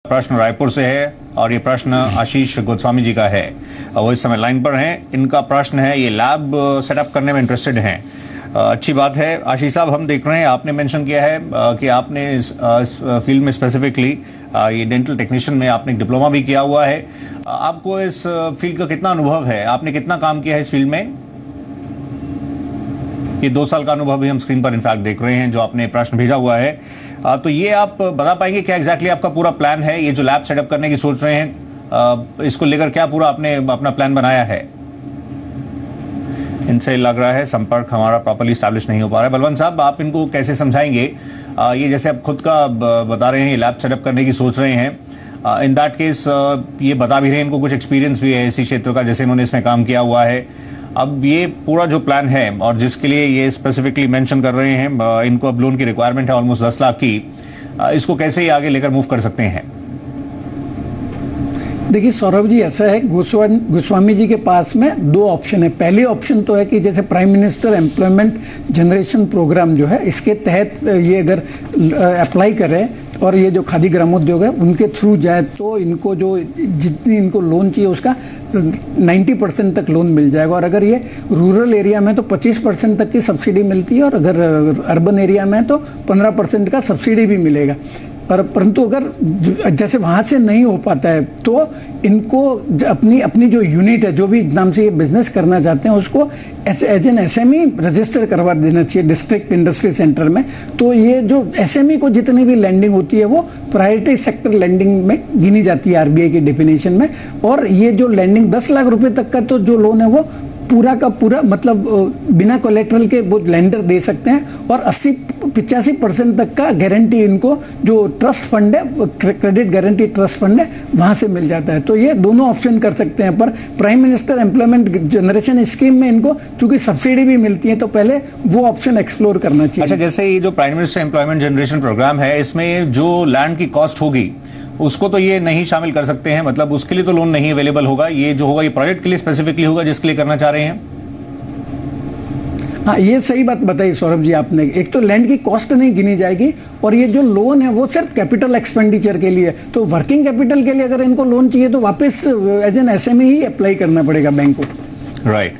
प्रश्न रायपुर से है और ये प्रश्न आशीष गोस्वामी जी का है। वो इस समय लाइन पर हैं। इनका प्रश्न है, ये लैब सेटअप करने में इंटरेस्टेड हैं। अच्छी बात है आशीष साहब, हम देख रहे हैं आपने मेंशन किया है कि आपने इस फील्ड में स्पेसिफिकली ये डेंटल टेक्नीशियन में आपने डिप्लोमा भी किया हुआ है। आपको इस फील्ड का कितना अनुभव है, आपने कितना काम किया है इस फील्ड में? ये 2 साल का अनुभव भी हम स्क्रीन पर इनफैक्ट देख रहे हैं जो आपने प्रश्न भेजा हुआ है। तो ये आप बता पाएंगे क्या एग्जैक्टली आपका पूरा प्लान है, ये जो लैब सेटअप करने की सोच रहे हैं, इसको लेकर क्या पूरा आपने अपना प्लान बनाया है? इनसे लग रहा है संपर्क हमारा प्रॉपर्ली स्टैब्लिश नहीं हो पा रहा है। बलवंत साहब, आप इनको कैसे समझाएंगे? ये जैसे आप खुद का बता रहे हैं ये लैब सेटअप करने की सोच रहे हैं, इन दैट केस ये बता भी रहे हैं इनको कुछ एक्सपीरियंस भी है इसी क्षेत्र का, जैसे इन्होंने इसमें काम किया हुआ है। अब ये पूरा जो प्लान है और जिसके लिए ये स्पेसिफिकली मेंशन कर रहे हैं, इनको अब लोन की रिक्वायरमेंट है ऑलमोस्ट 10 लाख की, इसको कैसे ही आगे लेकर मूव कर सकते हैं? देखिए सौरभ जी, ऐसा है, गोस्वामी जी के पास में 2 ऑप्शन है। पहली ऑप्शन तो है कि जैसे prime minister employment generation programme जो है, इसके तहत ये अगर अप्लाई करें और ये जो खादी ग्रामोद्योग है उनके थ्रू जाए तो इनको जो जितनी इनको लोन चाहिए उसका 90% तक लोन मिल जाएगा। और अगर ये रूरल एरिया में तो 25% तक की सब्सिडी मिलती है और अगर अर्बन एरिया में तो 15% का सब्सिडी भी मिलेगा। और परंतु अगर जैसे वहाँ से नहीं हो पाता है तो इनको अपनी जो यूनिट है, जो भी नाम से ये बिजनेस करना चाहते हैं, उसको एज एन एसएमई रजिस्टर करवा देना चाहिए डिस्ट्रिक्ट इंडस्ट्री सेंटर में। तो ये जो एसएमई को जितनी भी लैंडिंग होती है वो प्रायोरिटी सेक्टर लैंडिंग में गिनी जाती है आरबीआई की डेफिनेशन में। और ये जो लैंडिंग 10 लाख रुपए तक का तो जो लोन है वो पूरा का पूरा मतलब बिना कोलेट्रल के वो लेंडर दे सकते हैं। और 80-85% तक का गारंटी इनको जो ट्रस्ट फंड है, क्रेडिट गारंटी ट्रस्ट फंड है, वहां से मिल जाता है। तो ये दोनों ऑप्शन कर सकते हैं। पर prime minister employment generation scheme में इनको चूंकि सब्सिडी भी मिलती है तो पहले वो ऑप्शन एक्सप्लोर करना चाहिए। अच्छा, जैसे ये जो prime minister employment generation programme है, इसमें जो लैंड की कॉस्ट होगी उसको तो ये नहीं शामिल कर सकते हैं, मतलब उसके लिए तो लोन नहीं अवेलेबल होगा। ये जो होगा ये प्रोजेक्ट के लिए स्पेसिफिकली होगा जिसके लिए करना चाह रहे हैं। हाँ, ये सही बात बताई सौरभ जी आपने। एक तो लैंड की कॉस्ट नहीं गिनी जाएगी और ये जो लोन है वो सिर्फ कैपिटल एक्सपेंडिचर के लिए। तो वर्किंग कैपिटल के लिए अगर इनको लोन चाहिए तो वापस एज एन एसएमई ही अप्लाई करना पड़ेगा बैंक को। राइट।